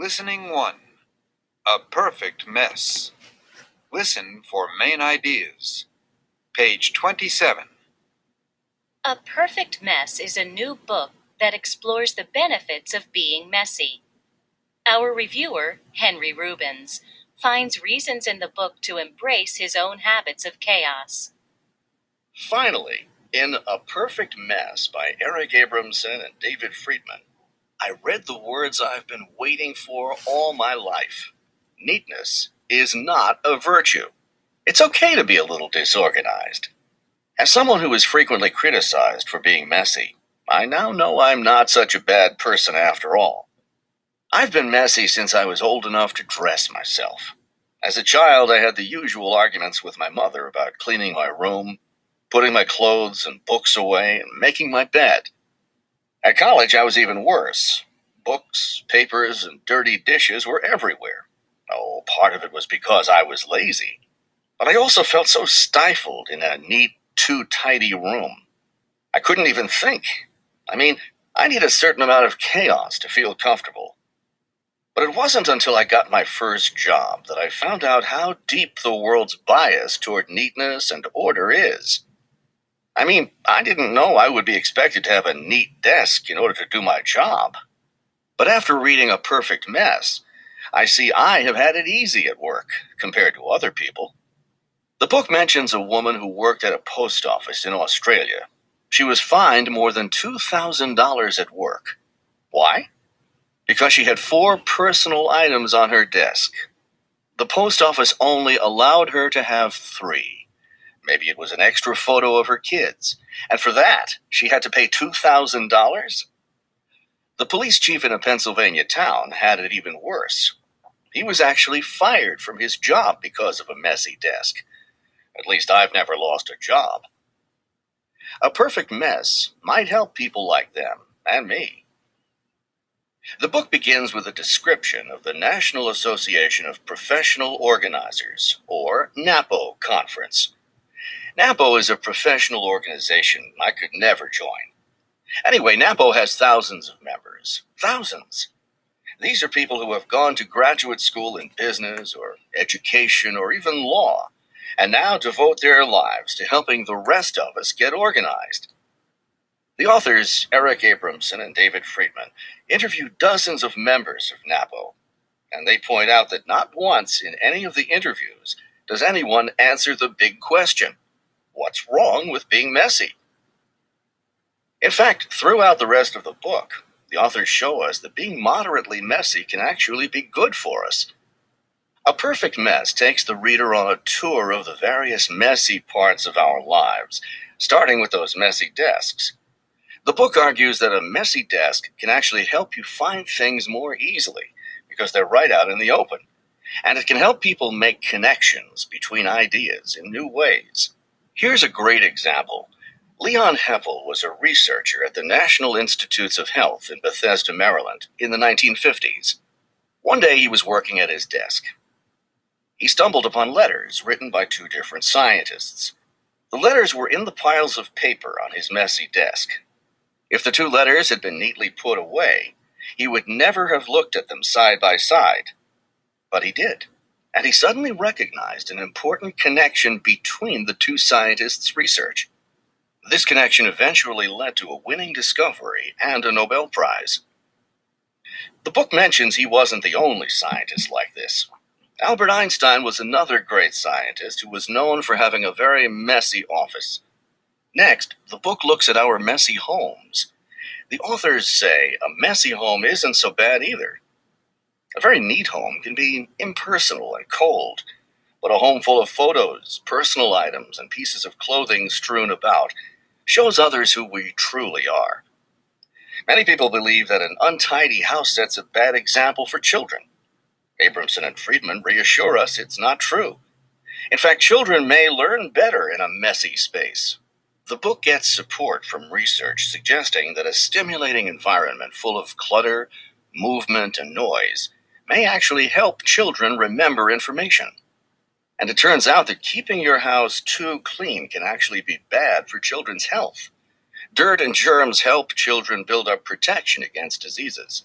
Listening 1. A perfect mess. Listen for main ideas. Page 27. A Perfect Mess is a new book that explores the benefits of being messy. Our reviewer, Henry Rubens, finds reasons in the book to embrace his own habits of chaos. Finally, in A Perfect Mess by Eric Abramson and David Friedman, I read the words I've been waiting for all my life. Neatness is not a virtue. It's okay to be a little disorganized. As someone who is frequently criticized for being messy, I now know I'm not such a bad person after all. I've been messy since I was old enough to dress myself. As a child, I had the usual arguments with my mother about cleaning my room, putting my clothes and books away, and making my bed. At college, I was even worse. Books, papers, and dirty dishes were everywhere. Oh, part of it was because I was lazy. But I also felt so stifled in a neat, too tidy room. I couldn't even think. I need a certain amount of chaos to feel comfortable. But it wasn't until I got my first job that I found out how deep the world's bias toward neatness and order is. I didn't know I would be expected to have a neat desk in order to do my job. But after reading A Perfect Mess, I see I have had it easy at work compared to other people. The book mentions a woman who worked at a post office in Australia. She was fined more than $2,000 at work. Why? Because she had 4 personal items on her desk. The post office only allowed her to have 3. Maybe it was an extra photo of her kids, and for that, she had to pay $2,000? The police chief in a Pennsylvania town had it even worse. He was actually fired from his job because of a messy desk. At least I've never lost a job. A Perfect Mess might help people like them, and me. The book begins with a description of the National Association of Professional Organizers, or NAPO conference. NAPO is a professional organization I could never join. Anyway, NAPO has thousands of members. Thousands. These are people who have gone to graduate school in business or education or even law, and now devote their lives to helping the rest of us get organized. The authors, Eric Abramson and David Friedman, interviewed dozens of members of NAPO, and they point out that not once in any of the interviews does anyone answer the big question: what's wrong with being messy? In fact, throughout the rest of the book, the authors show us that being moderately messy can actually be good for us. A Perfect Mess takes the reader on a tour of the various messy parts of our lives, starting with those messy desks. The book argues that a messy desk can actually help you find things more easily because they're right out in the open, and it can help people make connections between ideas in new ways. Here's a great example. Leon Heppel was a researcher at the National Institutes of Health in Bethesda, Maryland, in the 1950s. One day he was working at his desk. He stumbled upon letters written by 2 different scientists. The letters were in the piles of paper on his messy desk. If the 2 letters had been neatly put away, he would never have looked at them side by side. But he did, and he suddenly recognized an important connection between the 2 scientists' research. This connection eventually led to a winning discovery and a Nobel Prize. The book mentions he wasn't the only scientist like this. Albert Einstein was another great scientist who was known for having a very messy office. Next, the book looks at our messy homes. The authors say a messy home isn't so bad either. A very neat home can be impersonal and cold, but a home full of photos, personal items, and pieces of clothing strewn about shows others who we truly are. Many people believe that an untidy house sets a bad example for children. Abramson and Friedman reassure us it's not true. In fact, children may learn better in a messy space. The book gets support from research suggesting that a stimulating environment full of clutter, movement, and noise may actually help children remember information. And it turns out that keeping your house too clean can actually be bad for children's health. Dirt and germs help children build up protection against diseases.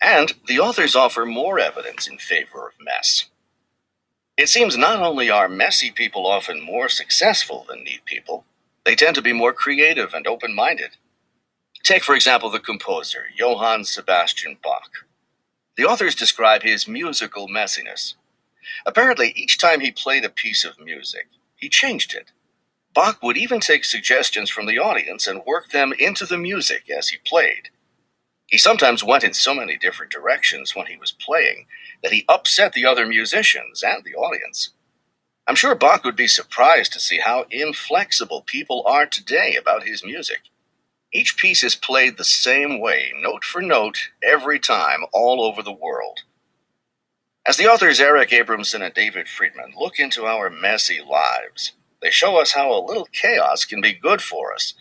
And the authors offer more evidence in favor of mess. It seems not only are messy people often more successful than neat people, they tend to be more creative and open-minded. Take, for example, the composer, Johann Sebastian Bach. The authors describe his musical messiness. Apparently, each time he played a piece of music, he changed it. Bach would even take suggestions from the audience and work them into the music as he played. He sometimes went in so many different directions when he was playing that he upset the other musicians and the audience. I'm sure Bach would be surprised to see how inflexible people are today about his music. Each piece is played the same way, note for note, every time, all over the world. As the authors Eric Abramson and David Friedman look into our messy lives, they show us how a little chaos can be good for us.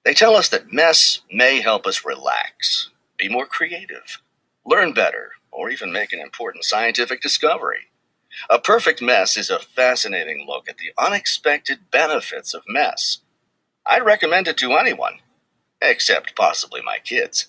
They tell us that mess may help us relax, be more creative, learn better, or even make an important scientific discovery. A Perfect Mess is a fascinating look at the unexpected benefits of mess. I'd recommend it to anyone, except possibly my kids.